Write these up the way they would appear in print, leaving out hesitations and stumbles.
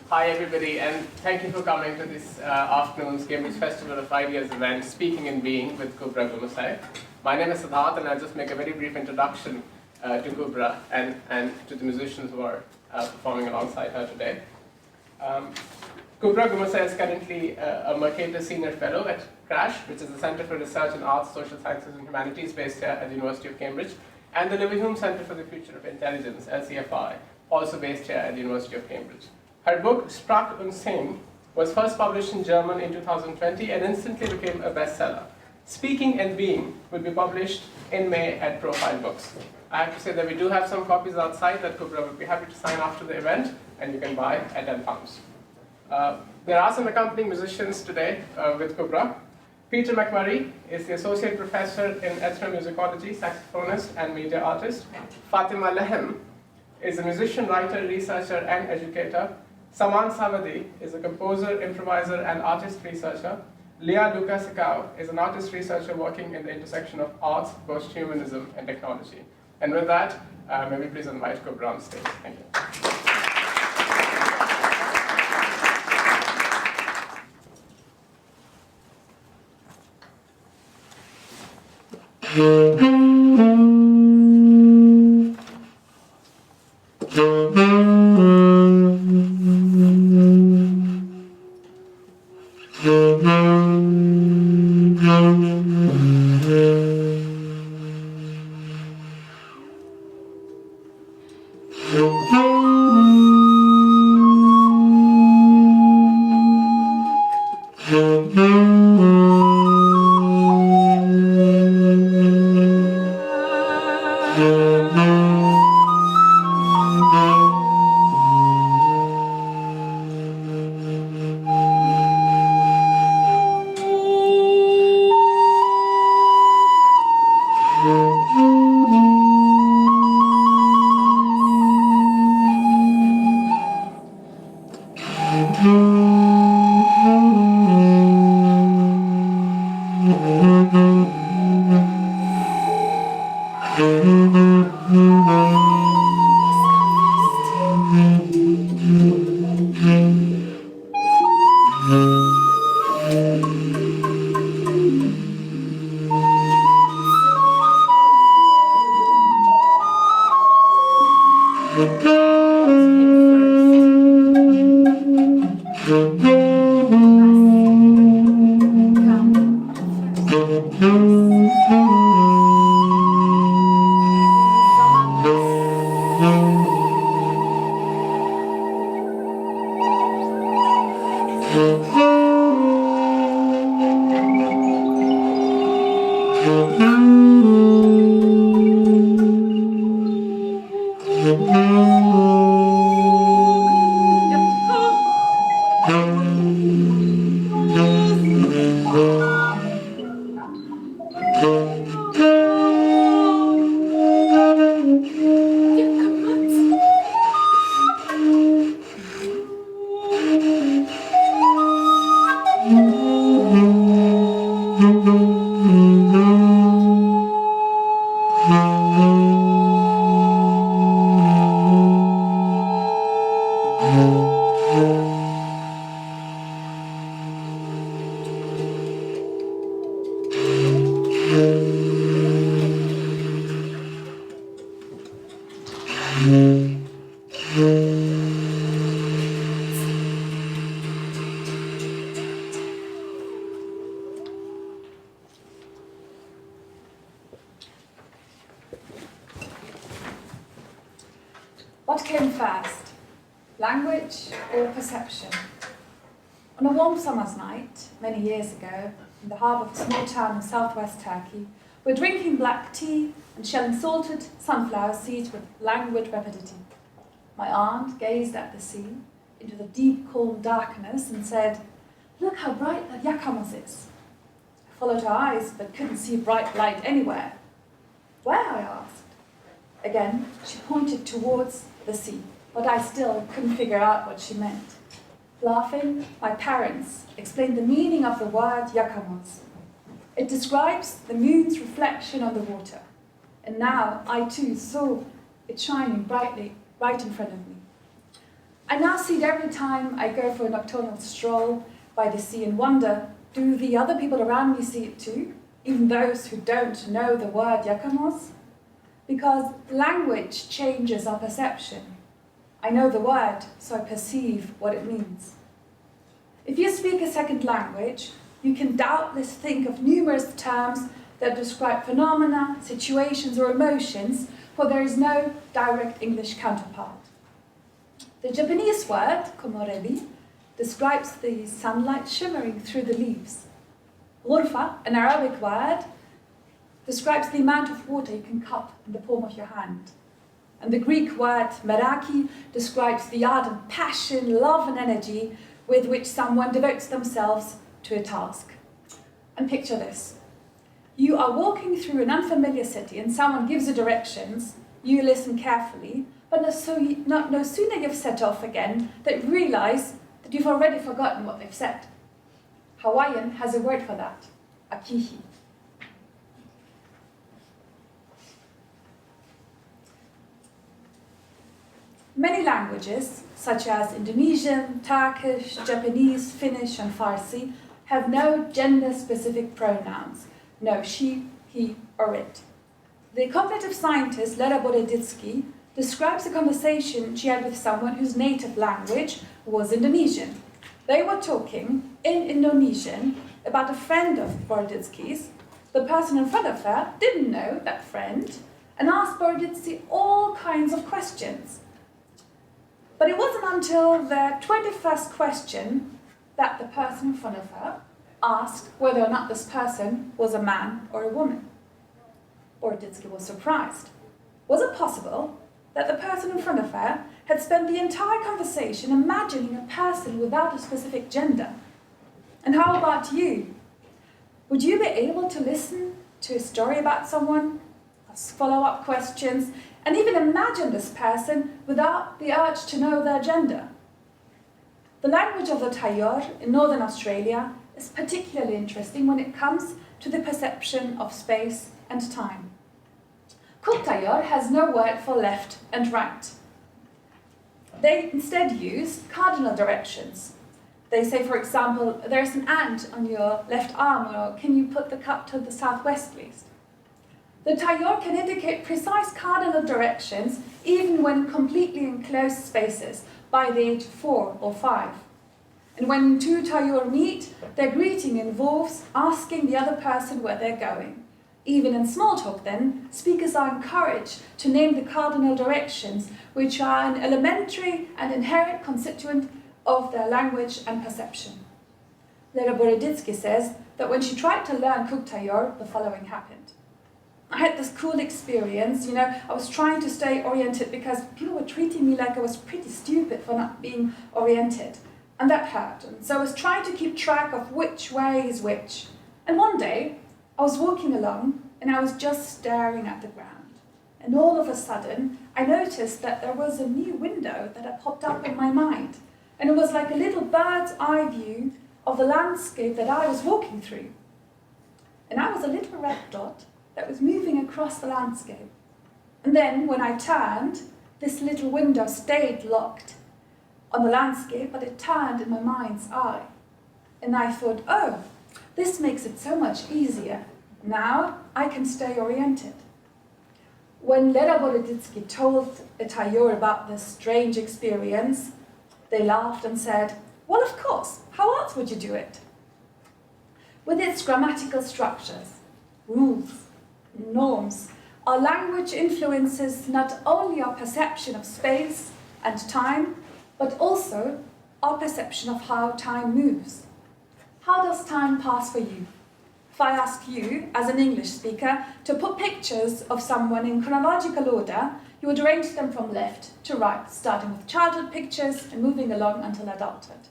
Hi everybody, and thank you for coming to this afternoon's Cambridge Festival of Ideas event, Speaking and Being with Kübra Gümüşay. My name is Siddharth, and I'll just make a very brief introduction to Kübra and to the musicians who are performing alongside her today. Kübra Gümüşay is currently a Mercator Senior Fellow at CRASSH, which is the Center for Research in Arts, Social Sciences and Humanities based here at the University of Cambridge, and the Living Room Center for the Future of Intelligence, LCFI, also based here at the University of Cambridge. Her book, Sprach und Sing, was first published in German in 2020 and instantly became a bestseller. Speaking and Being will be published in May at Profile Books. I have to say that we do have some copies outside that Kübra will be happy to sign after the event, and you can buy at £10. There are some accompanying musicians today with Kübra. Peter McMurray is the Associate Professor in Ethnomusicology, saxophonist and media artist. Fatima Lehem is a musician, writer, researcher, and educator. Saman Savadi is a composer, improviser, and artist researcher. Leah Lucas-Sakau is an artist researcher working in the intersection of arts, post-humanism, and technology. And with that, may we please invite Kübra on stage. Thank you. What came first, language or perception? On a warm summer's night, many years ago, in the harbour of a small town in southwest Turkey, we're drinking black tea and shelling salted sunflower seeds with languid rapidity. My aunt gazed at the sea, into the deep, calm darkness, and said, "Look how bright that yakamoz is." I followed her eyes, but couldn't see bright light anywhere. "Where?" I asked. Again, she pointed towards the sea, but I still couldn't figure out what she meant. Laughing, my parents explained the meaning of the word yakamoz. It describes the moon's reflection on the water. And now I too saw it shining brightly right in front of me. I now see it every time I go for a nocturnal stroll by the sea and wonder, do the other people around me see it too? Even those who don't know the word yakamos? Because language changes our perception. I know the word, so I perceive what it means. If you speak a second language, you can doubtless think of numerous terms that describe phenomena, situations, or emotions, for there is no direct English counterpart. The Japanese word, komorebi, describes the sunlight shimmering through the leaves. Ghurfa, an Arabic word, describes the amount of water you can cup in the palm of your hand. And the Greek word meraki describes the ardent passion, love, and energy with which someone devotes themselves to a task. And picture this. You are walking through an unfamiliar city and someone gives you directions, you listen carefully, but no sooner you've set off again that you realise that you've already forgotten what they've said. Hawaiian has a word for that, akihi. Many languages, such as Indonesian, Turkish, Japanese, Finnish, and Farsi, have no gender-specific pronouns, no she, he, or it. The cognitive scientist Lera Boroditsky describes a conversation she had with someone whose native language was Indonesian. They were talking in Indonesian about a friend of Boroditsky's. The person in front of her didn't know that friend and asked Boroditsky all kinds of questions. But it wasn't until the 21st question that the person in front of her asked whether or not this person was a man or a woman. Boroditsky was surprised. Was it possible that the person in front of her had spent the entire conversation imagining a person without a specific gender? And how about you? Would you be able to listen to a story about someone, ask follow-up questions, and even imagine this person without the urge to know their gender? The language of the Tayor in Northern Australia is particularly interesting when it comes to the perception of space and time. Cook Tayor has no word for left and right. They instead use cardinal directions. They say, for example, there's an ant on your left arm, or can you put the cup to the southwest, please? The Tayor can indicate precise cardinal directions even when completely enclosed spaces by the age of 4 or 5. And when two Tayor meet, their greeting involves asking the other person where they're going. Even in small talk, then, speakers are encouraged to name the cardinal directions, which are an elementary and inherent constituent of their language and perception. Lera Boroditsky says that when she tried to learn Cook Tayor, the following happened. I had this cool experience, I was trying to stay oriented because people were treating me like I was pretty stupid for not being oriented. And that hurt. And so I was trying to keep track of which way is which. And one day, I was walking along and I was just staring at the ground. And all of a sudden, I noticed that there was a new window that had popped up in my mind. And it was like a little bird's eye view of the landscape that I was walking through. And I was a little red dot that was moving across the landscape. And then when I turned, this little window stayed locked on the landscape, but it turned in my mind's eye. And I thought, oh, this makes it so much easier. Now I can stay oriented. When Lera Boroditsky told a Tayor about this strange experience, they laughed and said, well, of course, how else would you do it? With its grammatical structures, rules, norms, our language influences not only our perception of space and time, but also our perception of how time moves. How does time pass for you? If I ask you, as an English speaker, to put pictures of someone in chronological order, you would arrange them from left to right, starting with childhood pictures and moving along until adulthood.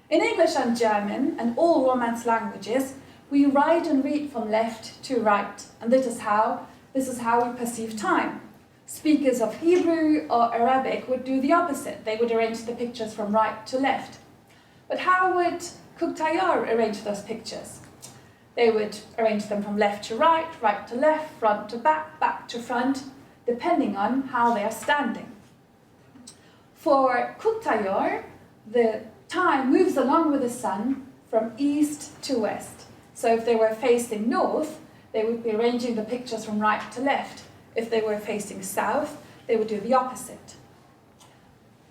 In English and German, and all Romance languages, we write and read from left to right, and this is how we perceive time. Speakers of Hebrew or Arabic would do the opposite. They would arrange the pictures from right to left. But how would Cook Tayor arrange those pictures? They would arrange them from left to right, right to left, front to back, back to front, depending on how they are standing. For Kutayör, the time moves along with the sun from east to west. So if they were facing north, they would be arranging the pictures from right to left. If they were facing south, they would do the opposite.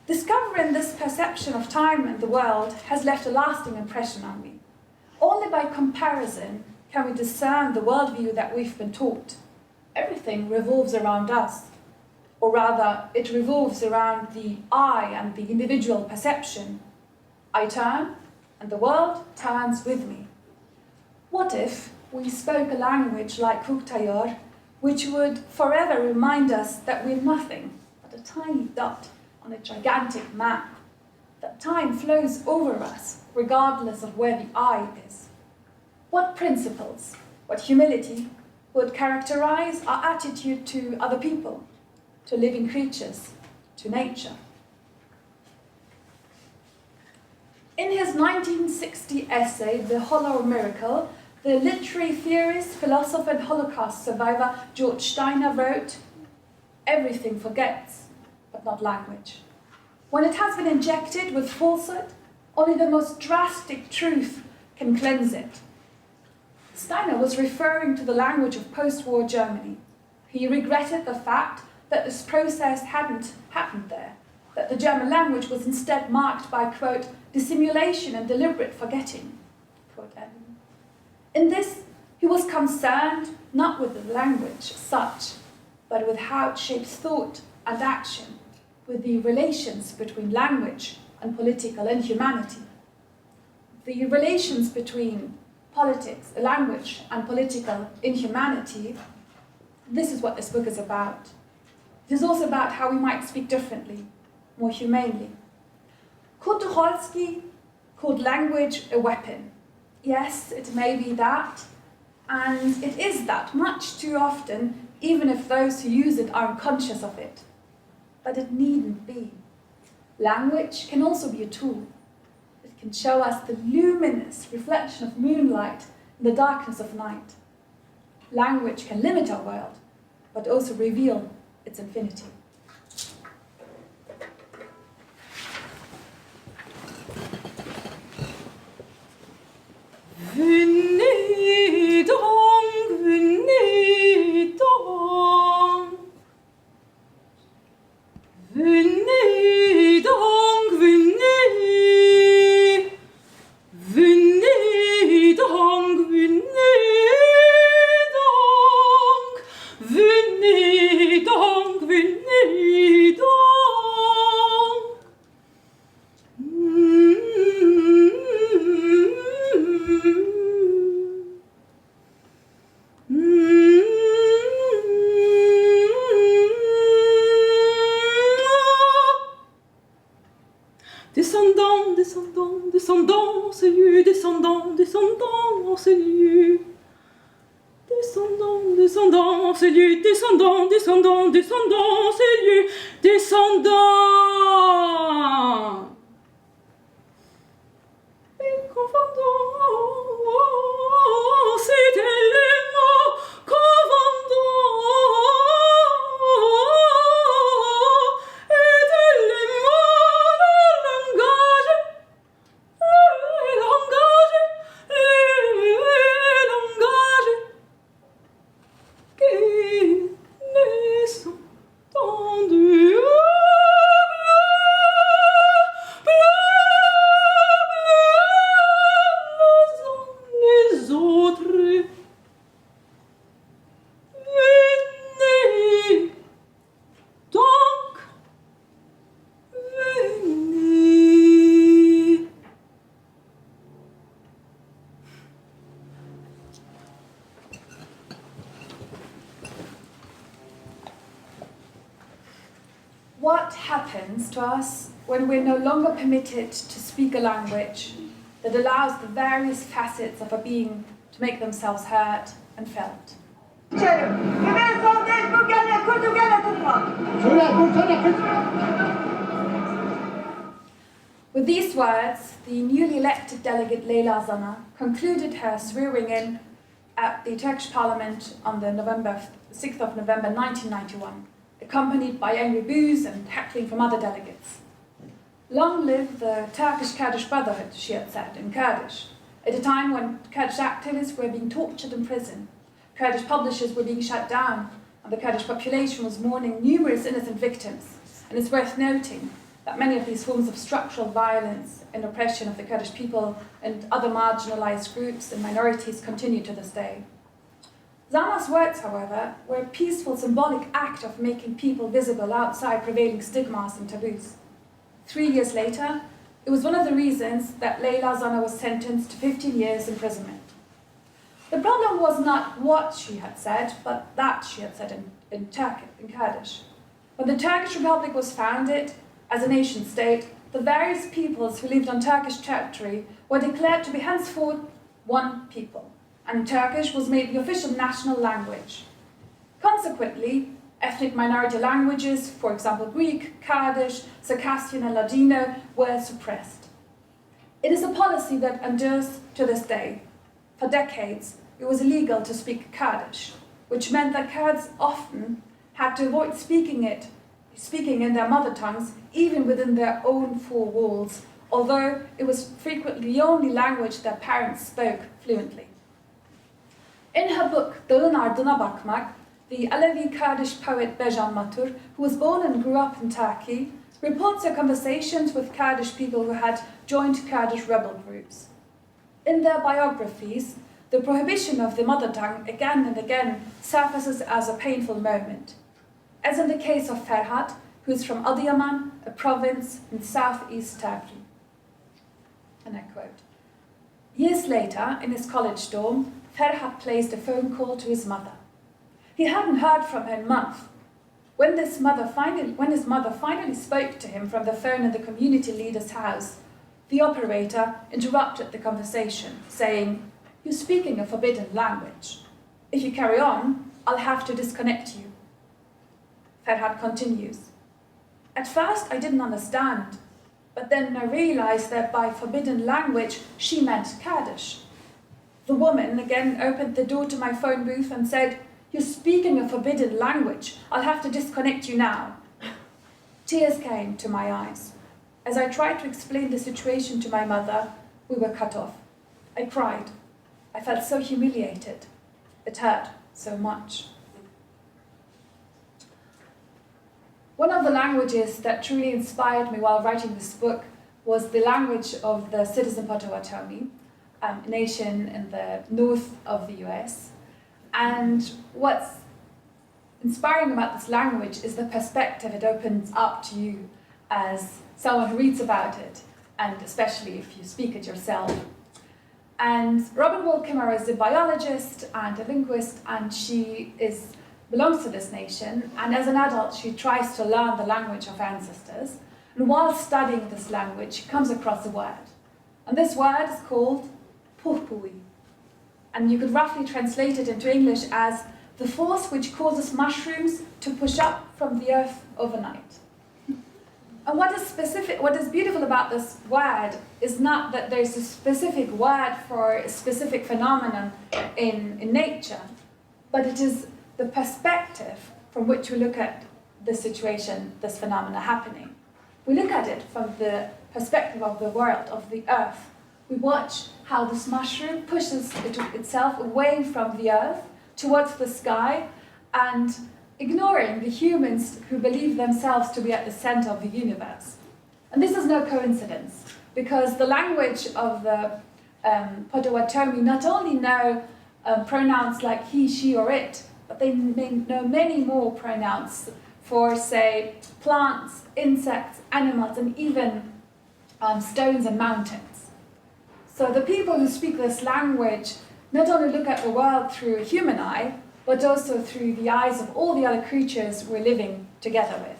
Discovering this perception of time and the world has left a lasting impression on me. Only by comparison can we discern the worldview that we've been taught. Everything revolves around us, or rather, it revolves around the I and the individual perception. I turn, and the world turns with me. What if we spoke a language like Kutayör, which would forever remind us that we're nothing but a tiny dot on a gigantic map, that time flows over us, regardless of where the I is? What principles, what humility would characterize our attitude to other people, to living creatures, to nature? In his 1960 essay, The Hollow Miracle, the literary theorist, philosopher, and Holocaust survivor George Steiner wrote, "Everything forgets, but not language. When it has been injected with falsehood, only the most drastic truth can cleanse it." Steiner was referring to the language of post-war Germany. He regretted the fact that this process hadn't happened there, that the German language was instead marked by, quote, dissimulation and deliberate forgetting, quote end. In this, he was concerned not with the language as such, but with how it shapes thought and action, with the relations between language and political inhumanity. The relations between politics, language, and political inhumanity, this is what this book is about. It is also about how we might speak differently, more humanely. Kurt Tucholsky called language a weapon. Yes, it may be that, and it is that much too often, even if those who use it are unconscious of it. But it needn't be. Language can also be a tool. It can show us the luminous reflection of moonlight in the darkness of night. Language can limit our world, but also reveal its infinity. Venez donc, venez donc. Venez donc, venez. Venez donc, venez donc. Venez donc, venez donc. Descendant, descendant, descendant, salut, descendant, descendant, salut. Descendant, descendant, salut, descendant, descendant, descendant, salut, descendant. Et confondant, c'était les mots, confondant, étaient les mots, le langage, qui ne sont tendus. Les autres, venez donc, venez. What happens to us when we're no longer permitted to speak a language that allows the various facets of a being to make themselves heard and felt? With these words, the newly elected delegate Leyla Zana concluded her swearing in at the Turkish Parliament on the 6th of November 1991, accompanied by angry boos and heckling from other delegates. Long live the Turkish-Kurdish Brotherhood, she had said in Kurdish. At a time when Kurdish activists were being tortured in prison, Kurdish publishers were being shut down, and the Kurdish population was mourning numerous innocent victims. And it's worth noting that many of these forms of structural violence and oppression of the Kurdish people and other marginalized groups and minorities continue to this day. Zana's words, however, were a peaceful, symbolic act of making people visible outside prevailing stigmas and taboos. 3 years later, it was one of the reasons that Leyla Zana was sentenced to 15 years imprisonment. The problem was not what she had said, but that she had said in Kurdish. When the Turkish Republic was founded as a nation-state, the various peoples who lived on Turkish territory were declared to be henceforth one people, and Turkish was made the official national language. Consequently, ethnic minority languages, for example Greek, Kurdish, Circassian and Ladino, were suppressed. It is a policy that endures to this day. For decades, it was illegal to speak Kurdish, which meant that Kurds often had to avoid speaking in their mother tongues, even within their own four walls, although it was frequently the only language their parents spoke fluently. In her book, Dağın Ardına Bakmak, the Alevi Kurdish poet Bejan Matur, who was born and grew up in Turkey, reports her conversations with Kurdish people who had joined Kurdish rebel groups. In their biographies, the prohibition of the mother tongue again and again surfaces as a painful moment. As in the case of Ferhat, who is from Adıyaman, a province in southeast Turkey. And I quote, "Years later, in his college dorm, Ferhat placed a phone call to his mother. He hadn't heard from her in months. When his mother finally spoke to him from the phone in the community leader's house, the operator interrupted the conversation, saying, 'You're speaking a forbidden language. If you carry on, I'll have to disconnect you.' Ferhat continues, 'At first I didn't understand, but then I realized that by forbidden language she meant Kurdish. The woman again opened the door to my phone booth and said, 'You're speaking a forbidden language. I'll have to disconnect you now.' Tears came to my eyes. As I tried to explain the situation to my mother, we were cut off. I cried. I felt so humiliated. It hurt so much." One of the languages that truly inspired me while writing this book was the language of the citizen Potawatomi, a nation in the north of the US. And what's inspiring about this language is the perspective it opens up to you as someone who reads about it, and especially if you speak it yourself. And Robin Wall-Kimmerer is a biologist and a linguist, and she belongs to this nation, and as an adult she tries to learn the language of ancestors, and while studying this language she comes across a word. And this word is called purpui, and you could roughly translate it into English as the force which causes mushrooms to push up from the earth overnight. And what is beautiful about this word is not that there's a specific word for a specific phenomenon in nature, but it is the perspective from which we look at the situation, this phenomena happening. We look at it from the perspective of the world, of the earth. We watch how this mushroom pushes itself away from the earth towards the sky, and ignoring the humans who believe themselves to be at the center of the universe. And this is no coincidence, because the language of the Potawatomi not only know pronouns like he, she, or it, but they know many more pronouns for, say, plants, insects, animals, and even stones and mountains. So the people who speak this language not only look at the world through a human eye, but also through the eyes of all the other creatures we're living together with.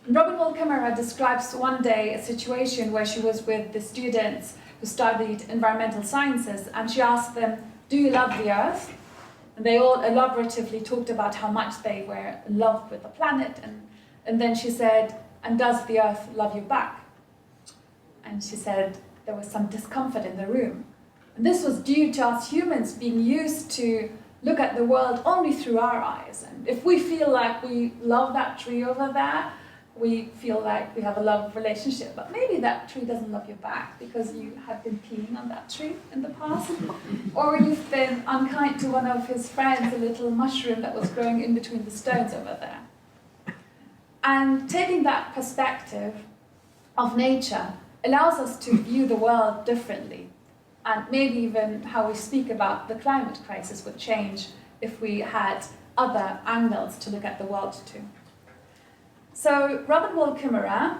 And Robin Wall-Kimmerer describes one day a situation where she was with the students who studied environmental sciences, and she asked them, "Do you love the earth?" And they all elaboratively talked about how much they were in love with the planet, and then she said, "And does the earth love you back?" And she said there was some discomfort in the room. And this was due to us humans being used to look at the world only through our eyes. And if we feel like we love that tree over there, we feel like we have a love relationship, but maybe that tree doesn't love you back because you have been peeing on that tree in the past, or you've been unkind to one of his friends, a little mushroom that was growing in between the stones over there. And taking that perspective of nature allows us to view the world differently, and maybe even how we speak about the climate crisis would change if we had other angles to look at the world to. So Robin Wall Kimmerer,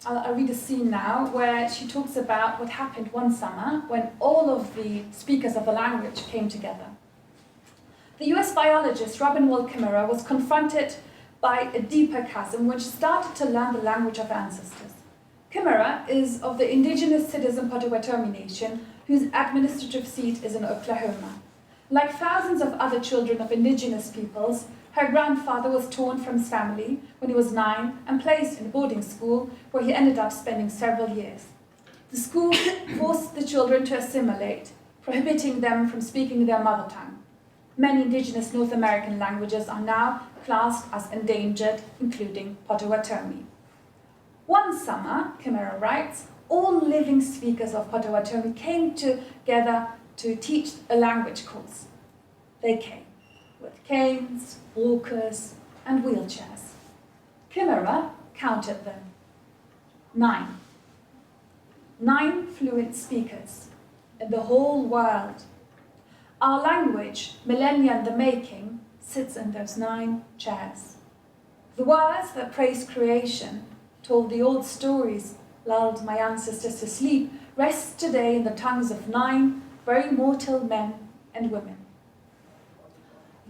I'll read a scene now where she talks about what happened one summer when all of the speakers of the language came together. The US biologist Robin Wall Kimmerer was confronted by a deeper chasm when she started to learn the language of her ancestors. Kimmerer is of the indigenous citizen Potawatomi nation, whose administrative seat is in Oklahoma. Like thousands of other children of indigenous peoples, her grandfather was torn from his family when he was 9 and placed in a boarding school where he ended up spending several years. The school forced the children to assimilate, prohibiting them from speaking their mother tongue. Many indigenous North American languages are now classed as endangered, including Potawatomi. One summer, Kimmerer writes, all living speakers of Potawatomi came together to teach a language course. They came with canes, walkers, and wheelchairs. Kimmerer counted them. 9. 9 fluent speakers in the whole world. Our language, millennia in the making, sits in those 9 chairs. The words that praised creation, told the old stories, lulled my ancestors to sleep, rest today in the tongues of 9 very mortal men and women.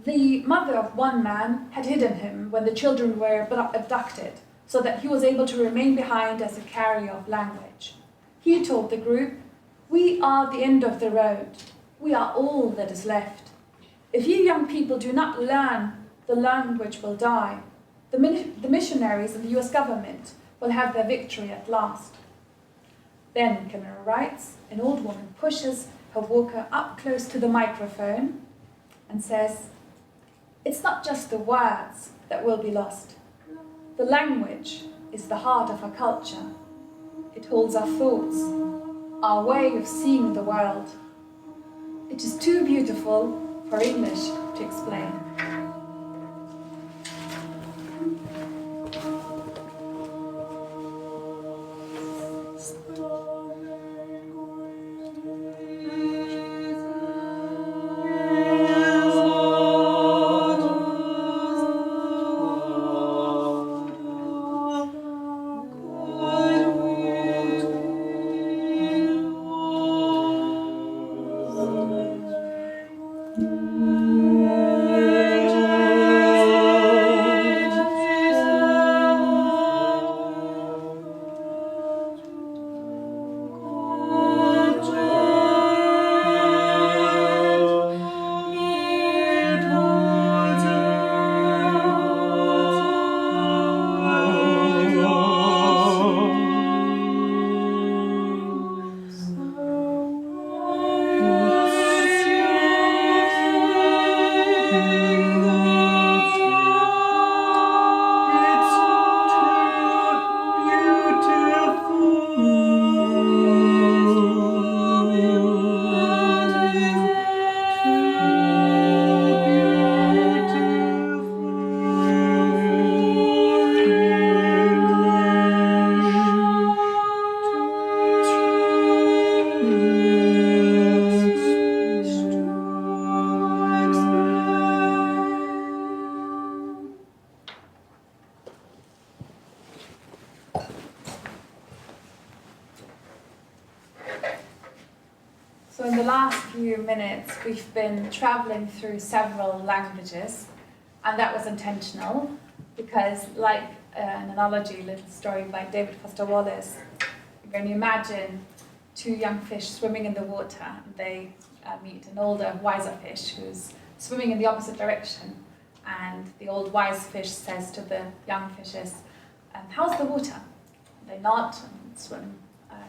The mother of one man had hidden him when the children were abducted, so that he was able to remain behind as a carrier of language. He told the group, "We are the end of the road. We are all that is left. If you young people do not learn, the language will die. The missionaries and the US government will have their victory at last." Then, Kimmerer writes, an old woman pushes her walker up close to the microphone and says, "It's not just the words that will be lost. The language is the heart of our culture. It holds our thoughts, our way of seeing the world. It is too beautiful for English to explain." So in the last few minutes, we've been traveling through several languages, and that was intentional because, like an analogy, a little story by David Foster Wallace, when you imagine 2 young fish swimming in the water, and they meet an older, wiser fish who's swimming in the opposite direction, and the old wise fish says to the young fishes, "How's the water?" They nod and swim,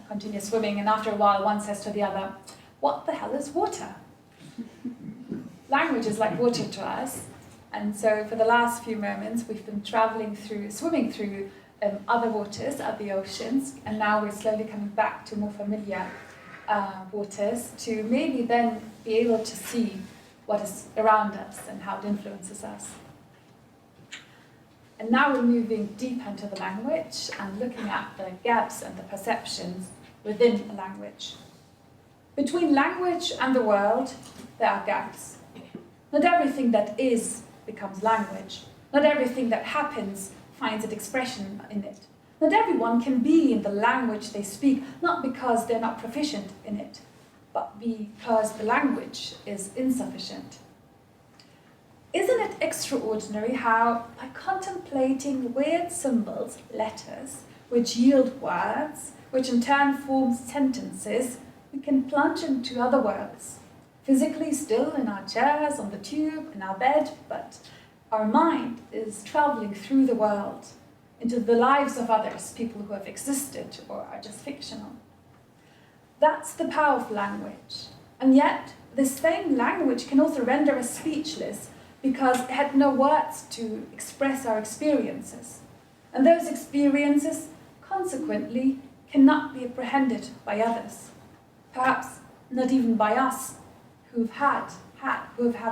continue swimming, and after a while one says to the other, "What the hell is water?" Language is like water to us, and so for the last few moments we've been swimming through other waters at the oceans, and now we're slowly coming back to more familiar waters, to maybe then be able to see what is around us and how it influences us. And now we're moving deep into the language and looking at the gaps and the perceptions within a language. Between language and the world, there are gaps. Not everything that is becomes language. Not everything that happens finds its expression in it. Not everyone can be in the language they speak, not because they're not proficient in it, but because the language is insufficient. Isn't it extraordinary how, by contemplating weird symbols, letters, which yield words, which in turn form sentences, we can plunge into other worlds, physically still in our chairs, on the tube, in our bed, but our mind is traveling through the world, into the lives of others, people who have existed or are just fictional. That's the power of language. And yet, this same language can also render us speechless because it had no words to express our experiences. And those experiences, consequently, cannot be apprehended by others. Perhaps not even by us, who have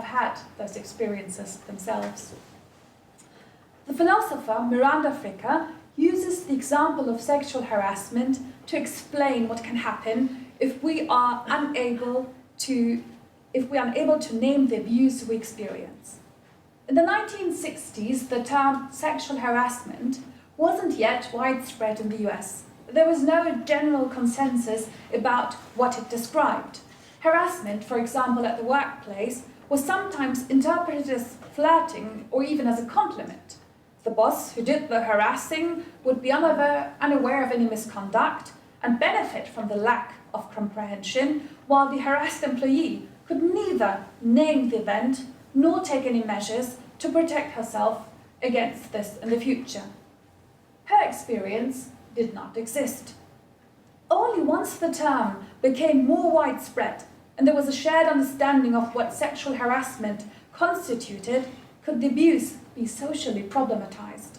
had those experiences themselves. The philosopher Miranda Fricker uses the example of sexual harassment to explain what can happen if we are unable to name the abuse we experience. In the 1960s, the term sexual harassment wasn't yet widespread in the US. There was no general consensus about what it described. Harassment, for example, at the workplace, was sometimes interpreted as flirting or even as a compliment. The boss who did the harassing would be unaware of any misconduct and benefit from the lack of comprehension, while the harassed employee could neither name the event nor take any measures to protect herself against this in the future. Her experience did not exist. Only once the term became more widespread and there was a shared understanding of what sexual harassment constituted could the abuse be socially problematized.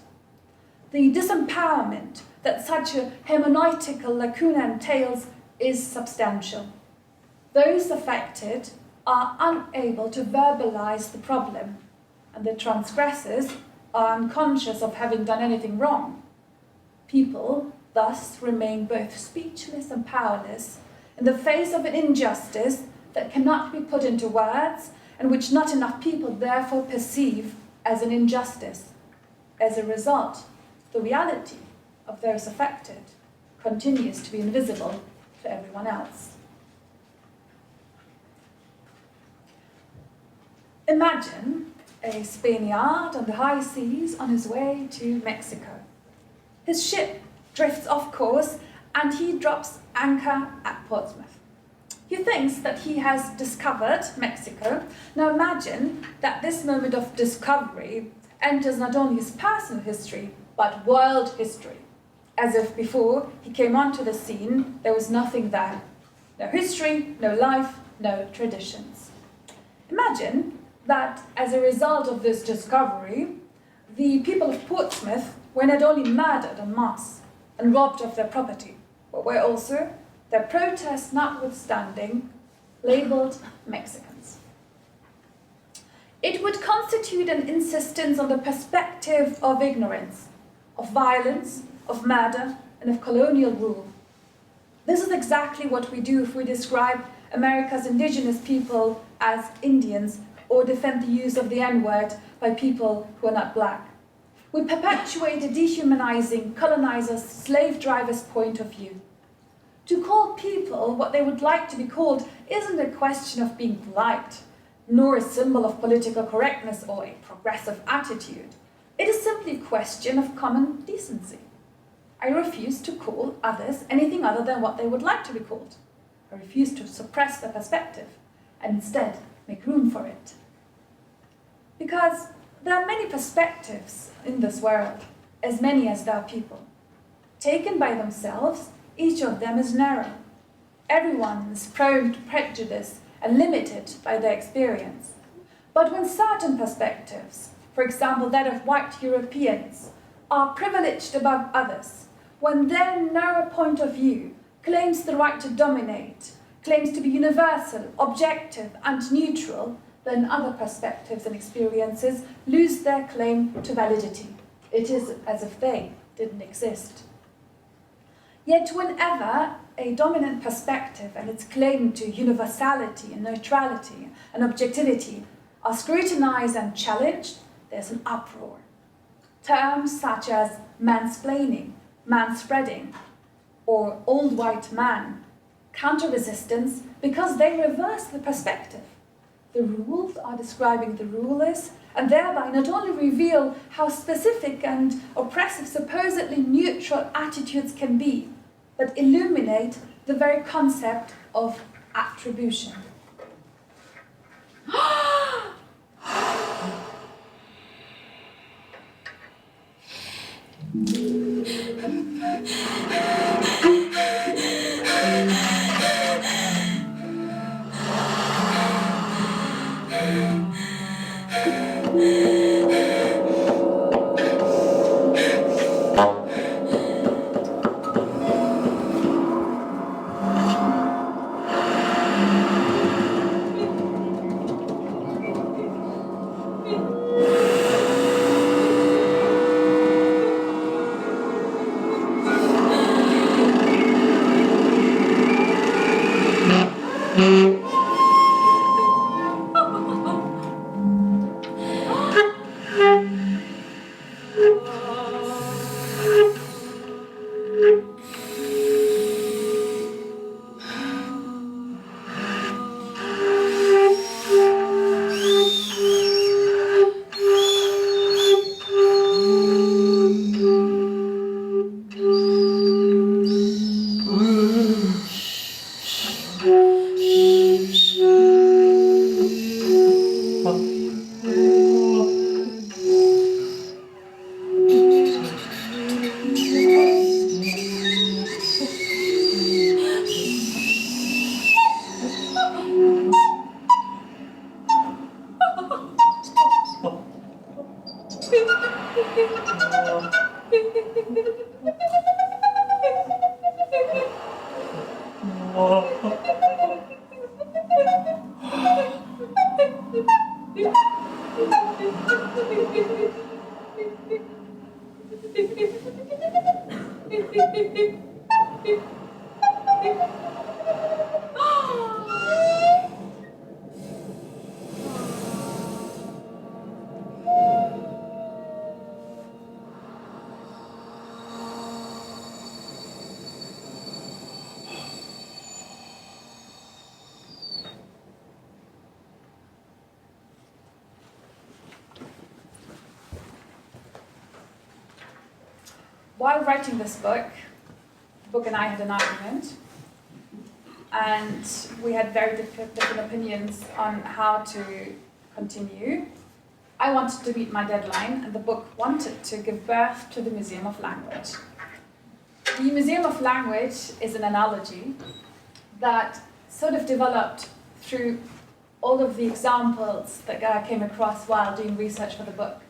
The disempowerment that such a hermeneutical lacuna entails is substantial. Those affected are unable to verbalize the problem, and the transgressors are unconscious of having done anything wrong. People thus remain both speechless and powerless in the face of an injustice that cannot be put into words and which not enough people therefore perceive as an injustice. As a result, the reality of those affected continues to be invisible to everyone else. Imagine a Spaniard on the high seas on his way to Mexico. His ship drifts off course and he drops anchor at Portsmouth. He thinks that he has discovered Mexico. Now imagine that this moment of discovery enters not only his personal history, but world history. As if before he came onto the scene, there was nothing there. No history, no life, no traditions. Imagine that as a result of this discovery, the people of Portsmouth were not only murdered en masse and robbed of their property, but were also, their protests notwithstanding, labelled Mexicans. It would constitute an insistence on the perspective of ignorance, of violence, of murder, and of colonial rule. This is exactly what we do if we describe America's indigenous people as Indians or defend the use of the N-word by people who are not black. We perpetuate a dehumanizing, colonizer's, slave driver's point of view. To call people what they would like to be called isn't a question of being polite, nor a symbol of political correctness or a progressive attitude. It is simply a question of common decency. I refuse to call others anything other than what they would like to be called. I refuse to suppress their perspective and instead make room for it. Because there are many perspectives in this world, as many as there are people. Taken by themselves, each of them is narrow. Everyone is prone to prejudice and limited by their experience. But when certain perspectives, for example that of white Europeans, are privileged above others, when their narrow point of view claims the right to dominate, claims to be universal, objective, and neutral, then other perspectives and experiences lose their claim to validity. It is as if they didn't exist. Yet whenever a dominant perspective and its claim to universality and neutrality and objectivity are scrutinized and challenged, there's an uproar. Terms such as mansplaining, manspreading, or old white man counter-resistance because they reverse the perspective. The rules are describing the rulers and thereby not only reveal how specific and oppressive supposedly neutral attitudes can be, but illuminate the very concept of attribution. While writing this book, the book and I had an argument, and we had very different opinions on how to continue. I wanted to meet my deadline, and the book wanted to give birth to the Museum of Language. The Museum of Language is an analogy that sort of developed through all of the examples that I came across while doing research for the book.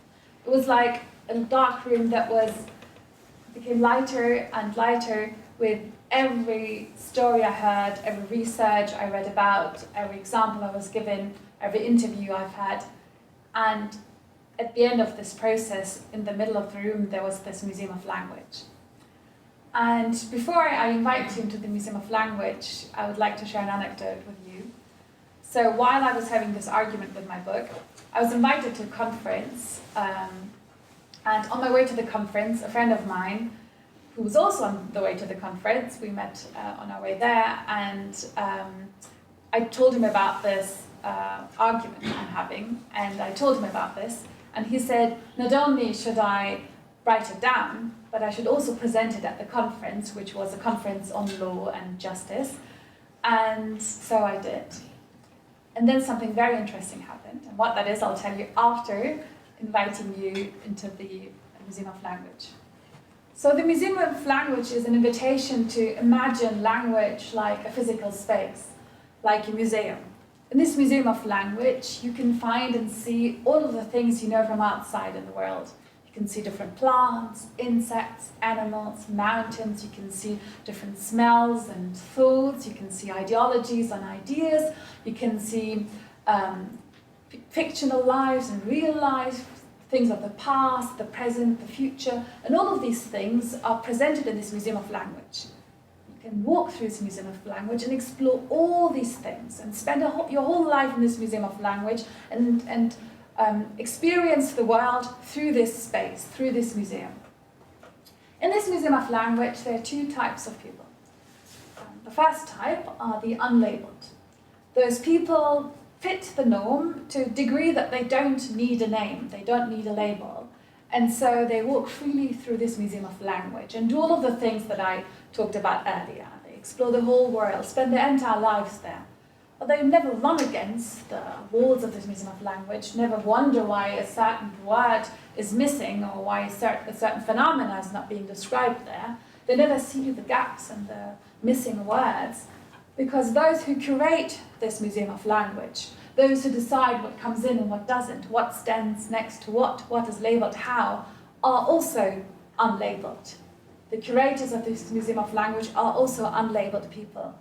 It was like a dark room that became lighter and lighter with every story I heard, every research I read about, every example I was given, every interview I've had. And at the end of this process, in the middle of the room, there was this Museum of Language. And before I invite you into the Museum of Language, I would like to share an anecdote with you. So while I was having this argument with my book, I was invited to a conference, and on my way to the conference, a friend of mine, who was also on the way to the conference, we met on our way there, and I told him about this argument I'm having, and I told him about this, and he said, not only should I write it down, but I should also present it at the conference, which was a conference on law and justice, and so I did. And then something very interesting happened, and what that is, I'll tell you after inviting you into the Museum of Language. So the Museum of Language is an invitation to imagine language like a physical space, like a museum. In this Museum of Language, you can find and see all of the things you know from outside in the world. You You can see different plants, insects, animals, mountains. You can see different smells and thoughts. You can see ideologies and ideas. You can see fictional lives and real life, things of the past, the present, the future, and all of these things are presented in this Museum of Language. You can walk through this Museum of Language and explore all these things and spend your whole life in this Museum of Language and experience the world through this space, through this museum. In this Museum of Language, there are two types of people. The first type are the unlabeled. Those people fit the norm to a degree that they don't need a name, they don't need a label. And so they walk freely through this Museum of Language and do all of the things that I talked about earlier. They explore the whole world, spend their entire lives there. But they never run against the walls of this Museum of Language, never wonder why a certain word is missing or why a certain phenomena is not being described there. They never see the gaps and the missing words, because those who curate this Museum of Language, those who decide what comes in and what doesn't, what stands next to what is labelled how, are also unlabelled. The curators of this Museum of Language are also unlabelled people.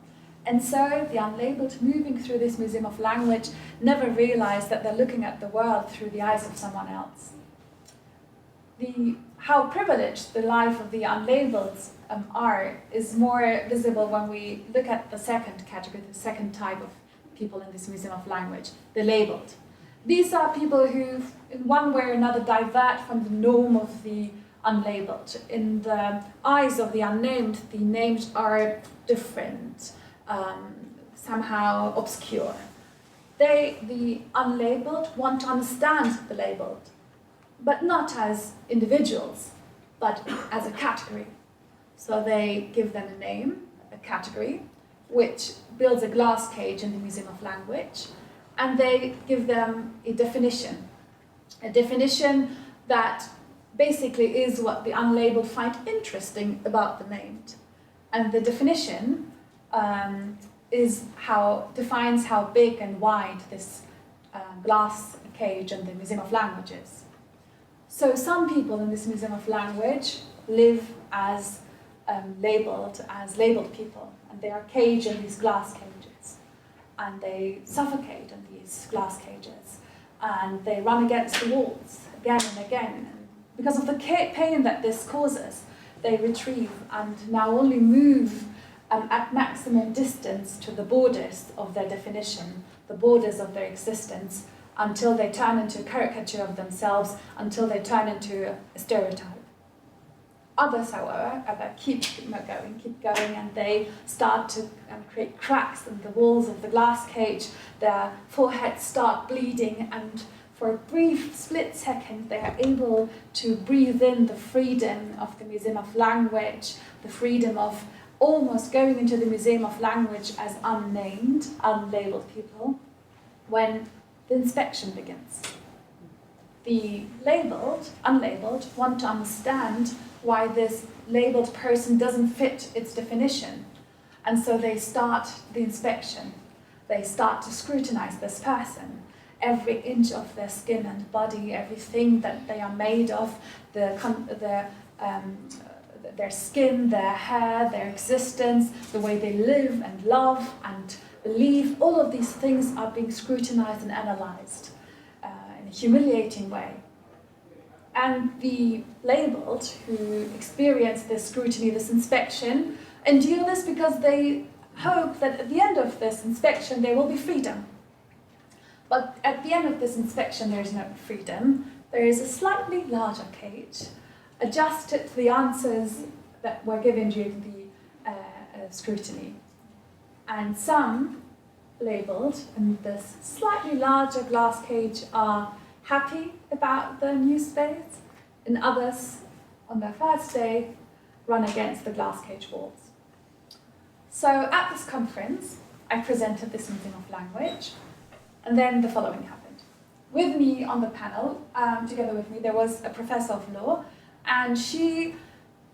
And so the unlabelled moving through this Museum of Language never realize that they're looking at the world through the eyes of someone else. How privileged the life of the unlabelled are is more visible when we look at the second category, the second type of people in this Museum of Language, the labelled. These are people who, in one way or another, divert from the norm of the unlabelled. In the eyes of the unnamed, the named are different, somehow obscure. They, the unlabelled, want to understand the labelled, but not as individuals, but as a category. So they give them a name, a category, which builds a glass cage in the Museum of Language, and they give them a definition that basically is what the unlabelled find interesting about the named. And the definition defines how big and wide this glass cage in the Museum of Language is. So some people in this Museum of Language live as labelled people, and they are caged in these glass cages, and they suffocate in these glass cages, and they run against the walls again and again. And because of the pain that this causes, they retrieve and now only move at maximum distance to the borders of their definition, the borders of their existence, until they turn into a caricature of themselves, until they turn into a stereotype. Others, however, keep going, and they start to create cracks in the walls of the glass cage. Their foreheads start bleeding, and for a brief split second, they are able to breathe in the freedom of the Museum of Language, the freedom of almost going into the Museum of Language as unnamed, unlabelled people, when the inspection begins. The unlabelled, want to understand why this labelled person doesn't fit its definition. And so they start the inspection. They start to scrutinize this person. Every inch of their skin and body, everything that they are made of, their skin, their hair, their existence, the way they live and love and believe, all of these things are being scrutinized and analyzed in a humiliating way. And the labelled who experience this scrutiny, this inspection, endure this because they hope that at the end of this inspection there will be freedom. But at the end of this inspection there is no freedom. There is a slightly larger cage, adjusted to the answers that were given during the scrutiny. And some labelled in this slightly larger glass cage are happy about the new space, and others, on their first day, run against the glass cage walls. So at this conference, I presented this Museum of Language, and then the following happened. With me on the panel, together with me, there was a professor of law, and she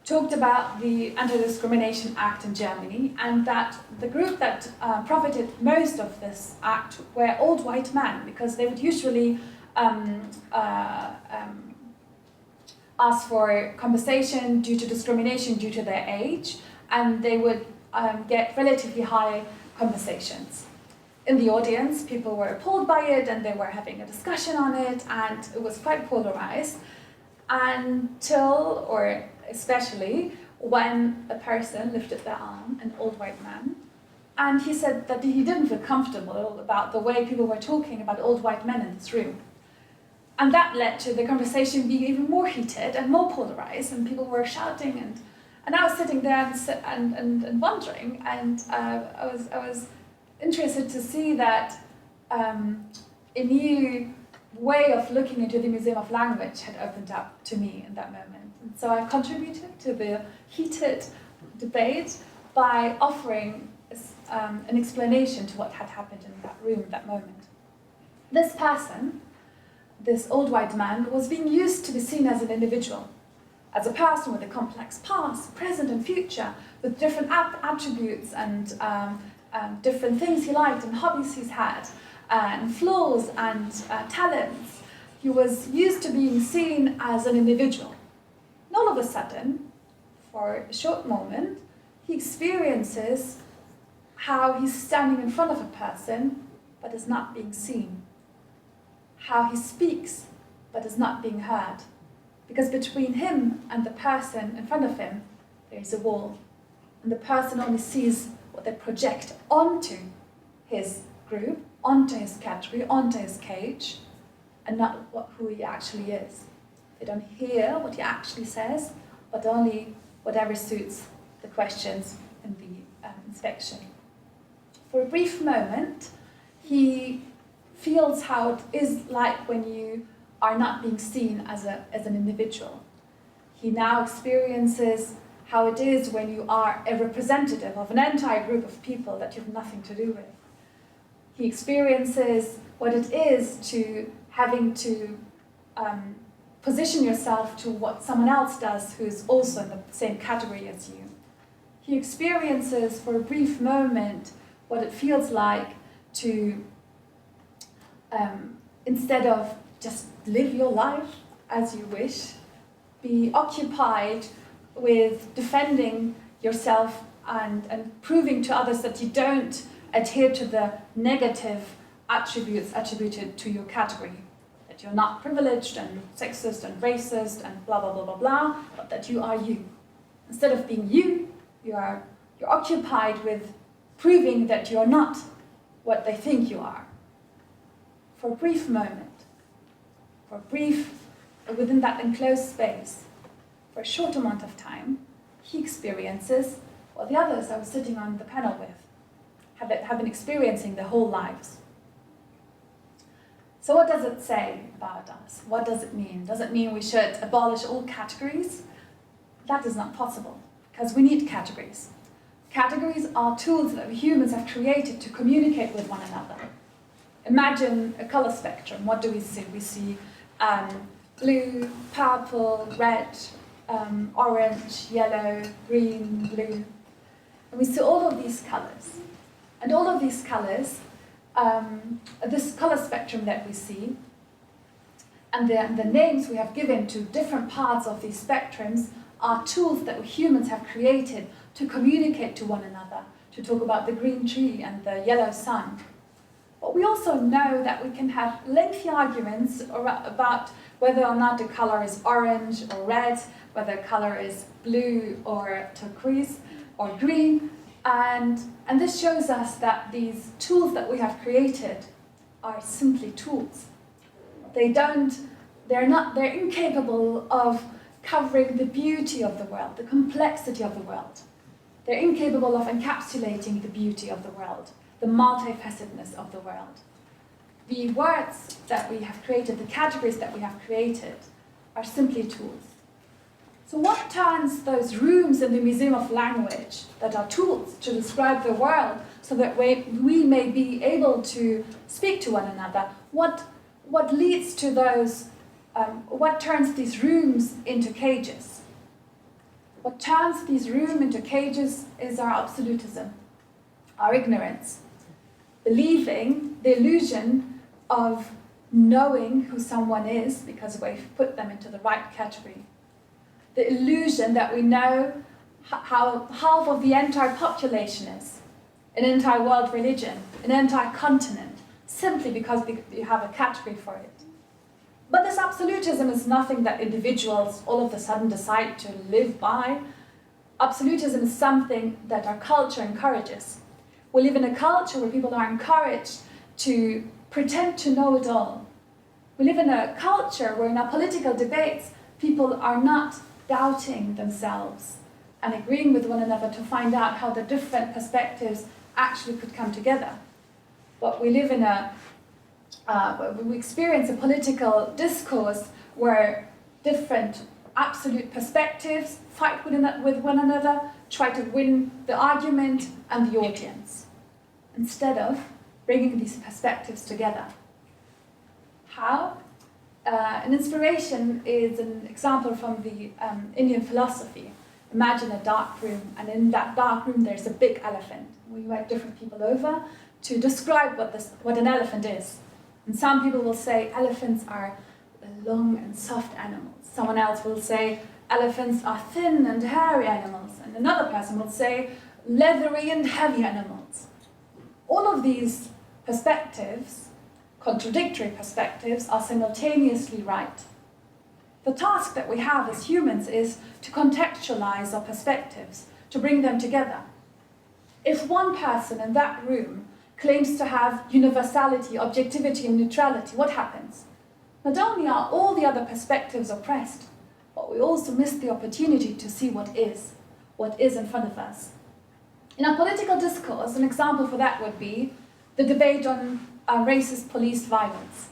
talked about the Anti-Discrimination Act in Germany, and that the group that profited most of this act were old white men, because they would usually ask for compensation due to discrimination due to their age, and they would get relatively high compensations. In the audience, people were appalled by it, and they were having a discussion on it, and it was quite polarized until, or especially, when a person lifted their arm, an old white man, and he said that he didn't feel comfortable about the way people were talking about old white men in this room. And that led to the conversation being even more heated and more polarized, and people were shouting, and I was sitting there and wondering, and I was interested to see that a new way of looking into the Museum of Language had opened up to me in that moment. And so I contributed to the heated debate by offering an explanation to what had happened in that room at that moment. This person, this old white man, was being used to be seen as an individual, as a person with a complex past, present and future, with different attributes and different things he liked and hobbies he's had, and flaws and talents. He was used to being seen as an individual. And all of a sudden, for a short moment, he experiences how he's standing in front of a person but is not being seen. How he speaks but is not being heard. Because between him and the person in front of him, there is a wall. And the person only sees what they project onto his group, onto his category, onto his cage, and not who he actually is. They don't hear what he actually says, but only whatever suits the questions in the inspection. For a brief moment, he feels how it is like when you are not being seen as an individual. He now experiences how it is when you are a representative of an entire group of people that you have nothing to do with. He experiences what it is to having to position yourself to what someone else does who's also in the same category as you. He experiences for a brief moment what it feels like to, instead of just live your life as you wish, be occupied with defending yourself and proving to others that you don't adhere to the negative attributes attributed to your category. That you're not privileged and sexist and racist and blah, blah, blah, blah, blah, but that you are you. Instead of being you, you're occupied with proving that you're not what they think you are. For a brief moment, within that enclosed space, for a short amount of time, he experiences what the others I was sitting on the panel with have been experiencing their whole lives. So what does it say about us? What does it mean? Does it mean we should abolish all categories? That is not possible, because we need categories. Categories are tools that humans have created to communicate with one another. Imagine a color spectrum. What do we see? We see blue, purple, red, orange, yellow, green, blue. And we see all of these colors. And all of these colors, this color spectrum that we see, and the names we have given to different parts of these spectrums are tools that humans have created to communicate to one another, to talk about the green tree and the yellow sun. But we also know that we can have lengthy arguments about whether or not the color is orange or red, whether the color is blue or turquoise or green. And this shows us that these tools that we have created are simply tools. They're incapable of covering the beauty of the world, the complexity of the world. They're incapable of encapsulating the beauty of the world, the multifacetedness of the world. The words that we have created, the categories that we have created, are simply tools. So what turns those rooms in the Museum of Language that are tools to describe the world so that we may be able to speak to one another? What leads to those, what turns these rooms into cages? What turns these rooms into cages is our absolutism, our ignorance, believing the illusion of knowing who someone is because we've put them into the right category, the illusion that we know how half of the entire population is, an entire world religion, an entire continent, simply because you have a category for it. But this absolutism is nothing that individuals all of a sudden decide to live by. Absolutism is something that our culture encourages. We live in a culture where people are encouraged to pretend to know it all. We live in a culture where in our political debates, people are not doubting themselves and agreeing with one another to find out how the different perspectives actually could come together. But we live in we experience a political discourse where different absolute perspectives fight with one another, try to win the argument and the audience, instead of bringing these perspectives together. How? An inspiration is an example from the Indian philosophy. Imagine a dark room, and in that dark room there's a big elephant. We invite different people over to describe what an elephant is. And some people will say elephants are long and soft animals. Someone else will say elephants are thin and hairy animals. And another person will say leathery and heavy animals. All of these perspectives, contradictory perspectives, are simultaneously right. The task that we have as humans is to contextualize our perspectives, to bring them together. If one person in that room claims to have universality, objectivity, and neutrality, what happens? Not only are all the other perspectives oppressed, but we also miss the opportunity to see what is in front of us. In our political discourse, an example for that would be the debate on racist police violence.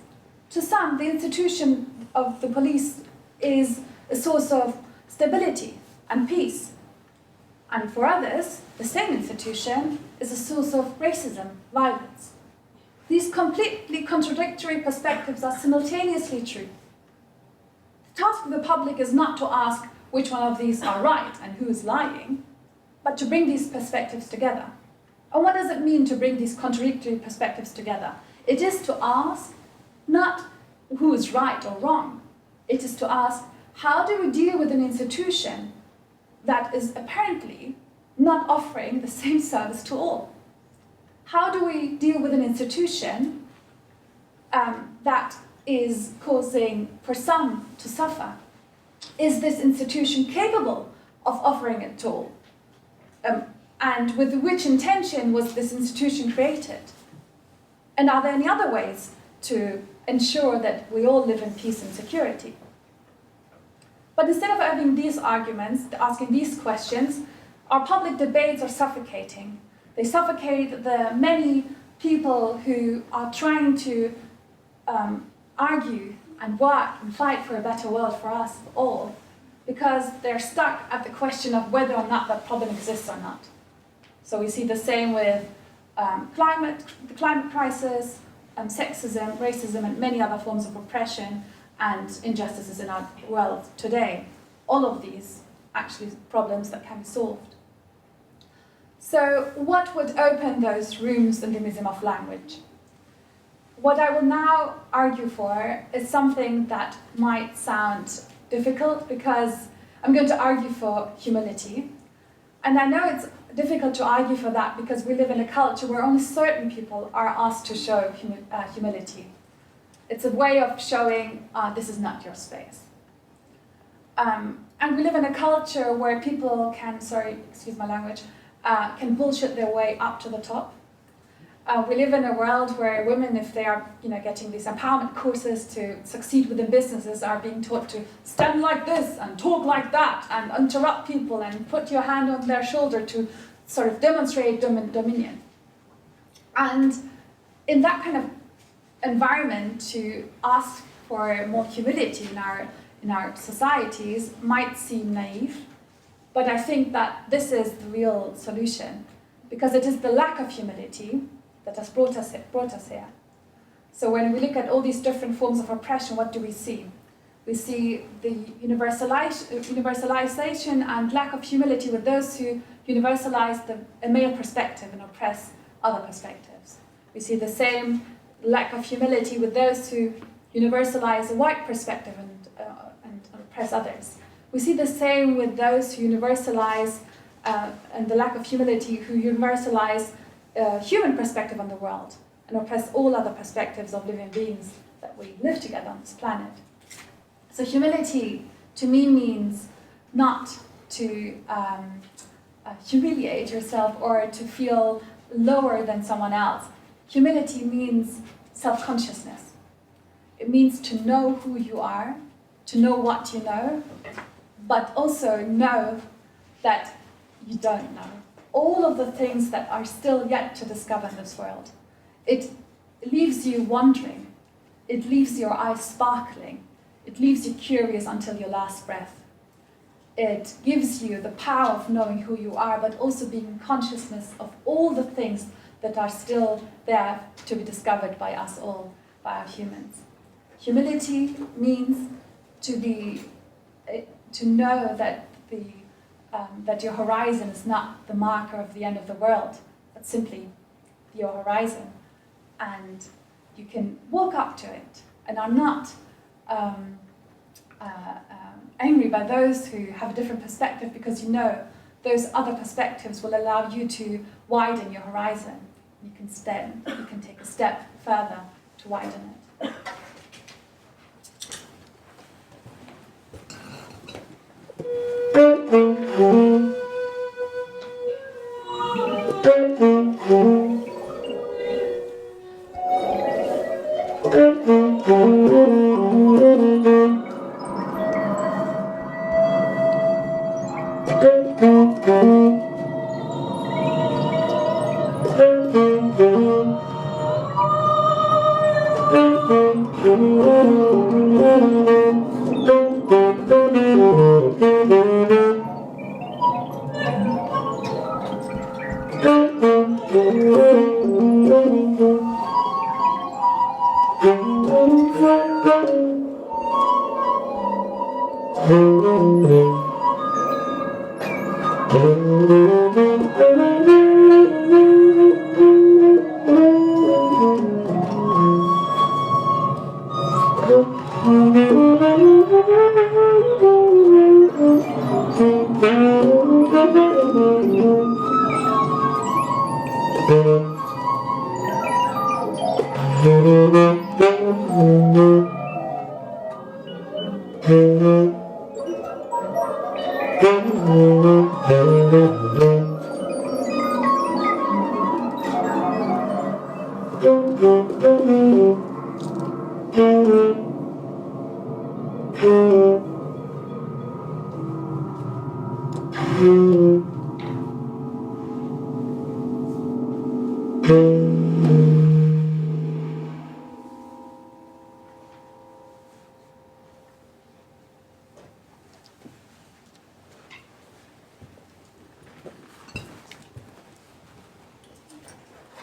To some, the institution of the police is a source of stability and peace. And for others, the same institution is a source of racism, violence. These completely contradictory perspectives are simultaneously true. The task of the public is not to ask which one of these are right and who is lying, but to bring these perspectives together. And what does it mean to bring these contradictory perspectives together? It is to ask not who is right or wrong. It is to ask, how do we deal with an institution that is apparently not offering the same service to all? How do we deal with an institution that is causing for some to suffer? Is this institution capable of offering it to all? And with which intention was this institution created? And are there any other ways to ensure that we all live in peace and security? But instead of having these arguments, asking these questions, our public debates are suffocating. They suffocate the many people who are trying to argue and work and fight for a better world for us all, because they're stuck at the question of whether or not that problem exists or not. So we see the same with the climate crisis, sexism, racism, and many other forms of oppression and injustices in our world today. All of these actually problems that can be solved. So what would open those rooms in the Museum of Language? What I will now argue for is something that might sound difficult, because I'm going to argue for humility. And I know it's difficult to argue for that because we live in a culture where only certain people are asked to show humility. It's a way of showing, this is not your space. And we live in a culture where people can, excuse my language, can bullshit their way up to the top. We live in a world where women, if they are getting these empowerment courses to succeed within businesses, are being taught to stand like this and talk like that and interrupt people and put your hand on their shoulder to sort of demonstrate dominion. And in that kind of environment, to ask for more humility in our societies might seem naive, but I think that this is the real solution, because it is the lack of humility that has brought us here. So when we look at all these different forms of oppression, what do we see? We see the universalization and lack of humility with those who universalize a male perspective and oppress other perspectives. We see the same lack of humility with those who universalize a white perspective and oppress others. We see the same with those who universalize, and the lack of humility, who universalize human perspective on the world and oppress all other perspectives of living beings that we live together on this planet. So humility, to me, means not to humiliate yourself or to feel lower than someone else. Humility means self-consciousness. It means to know who you are, to know what you know, but also know that you don't know. All of the things that are still yet to discover in this world. It leaves you wondering. It leaves your eyes sparkling. It leaves you curious until your last breath. It gives you the power of knowing who you are, but also being consciousness of all the things that are still there to be discovered by us all, by our humans. Humility means to know that that your horizon is not the marker of the end of the world, but simply your horizon, and you can walk up to it. And I'm not angry by those who have a different perspective, because you know those other perspectives will allow you to widen your horizon. You can take a step further to widen it.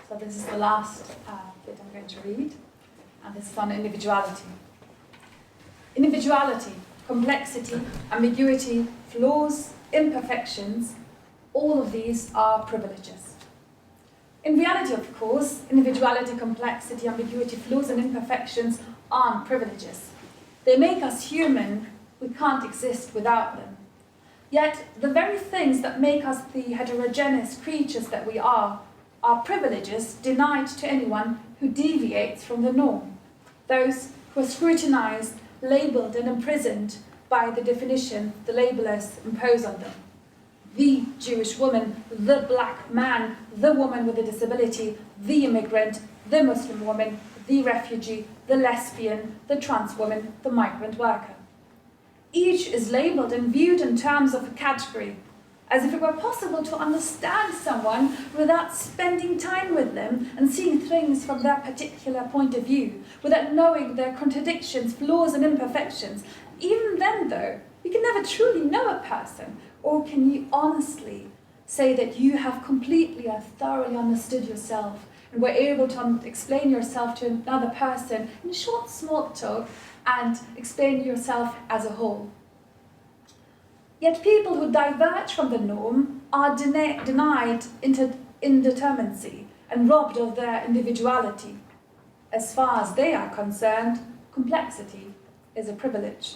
So this is the last bit I'm going to read, and this is on individuality. Individuality, complexity, ambiguity, flaws, imperfections, all of these are privileges. In reality, of course, individuality, complexity, ambiguity, flaws, and imperfections aren't privileges. They make us human. We can't exist without them. Yet, the very things that make us the heterogeneous creatures that we are privileges denied to anyone who deviates from the norm. Those who are scrutinized, labeled, and imprisoned by the definition the labelers impose on them. The Jewish woman, the black man, the woman with a disability, the immigrant, the Muslim woman, the refugee, the lesbian, the trans woman, the migrant worker. Each is labeled and viewed in terms of a category, as if it were possible to understand someone without spending time with them and seeing things from their particular point of view, without knowing their contradictions, flaws, and imperfections. Even then, though, you can never truly know a person, or can you honestly say that you have completely and thoroughly understood yourself and were able to explain yourself to another person in a short small talk and explain yourself as a whole. Yet people who diverge from the norm are denied indeterminacy and robbed of their individuality. As far as they are concerned, complexity is a privilege.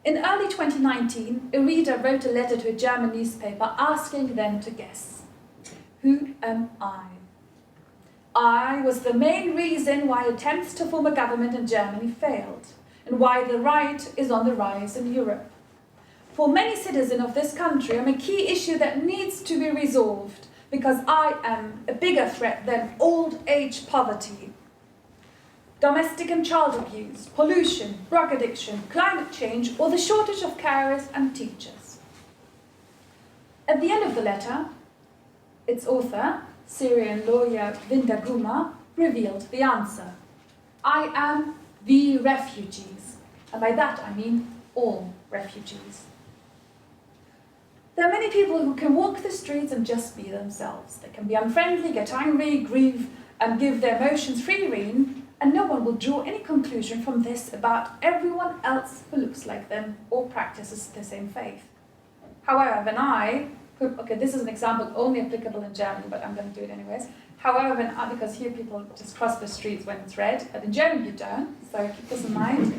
In early 2019, a reader wrote a letter to a German newspaper asking them to guess. Who am I? I was the main reason why attempts to form a government in Germany failed, and why the right is on the rise in Europe. For many citizens of this country, I'm a key issue that needs to be resolved, because I am a bigger threat than old age poverty, domestic and child abuse, pollution, drug addiction, climate change, or the shortage of carers and teachers. At the end of the letter, its author, Syrian lawyer Vinda Guma, revealed the answer. I am the refugees, and by that I mean all refugees. There are many people who can walk the streets and just be themselves. They can be unfriendly, get angry, grieve, and give their emotions free rein, and no one will draw any conclusion from this about everyone else who looks like them or practices the same faith. However, when this is an example only applicable in Germany, but I'm going to do it anyways. However, because here people just cross the streets when it's red, but in Germany you don't, so keep this in mind.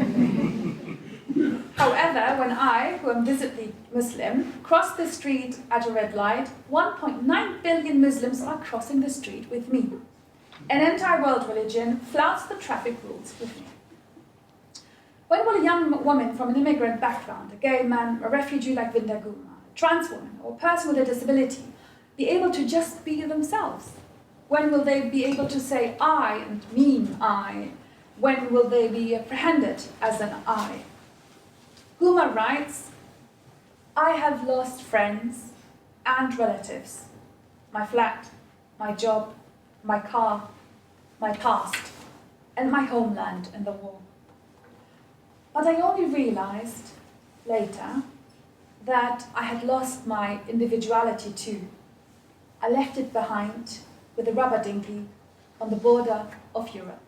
However, when I, who am visibly Muslim, cross the street at a red light, 1.9 billion Muslims are crossing the street with me. An anti-world religion flouts the traffic rules with me. When will a young woman from an immigrant background, a gay man, a refugee like Vinda Guma, a trans woman, or a person with a disability, be able to just be themselves? When will they be able to say I and mean I? When will they be apprehended as an I? Guma writes, I have lost friends and relatives, my flat, my job, my car, my past, and my homeland in the war. But I only realized later that I had lost my individuality too. I left it behind with a rubber dinghy on the border of Europe.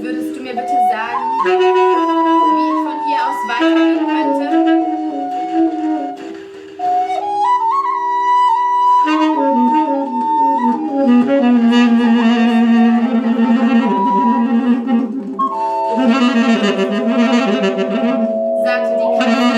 Würdest du mir bitte sagen, wie ich von hier aus weitergehen könnte? Sagte die Katze.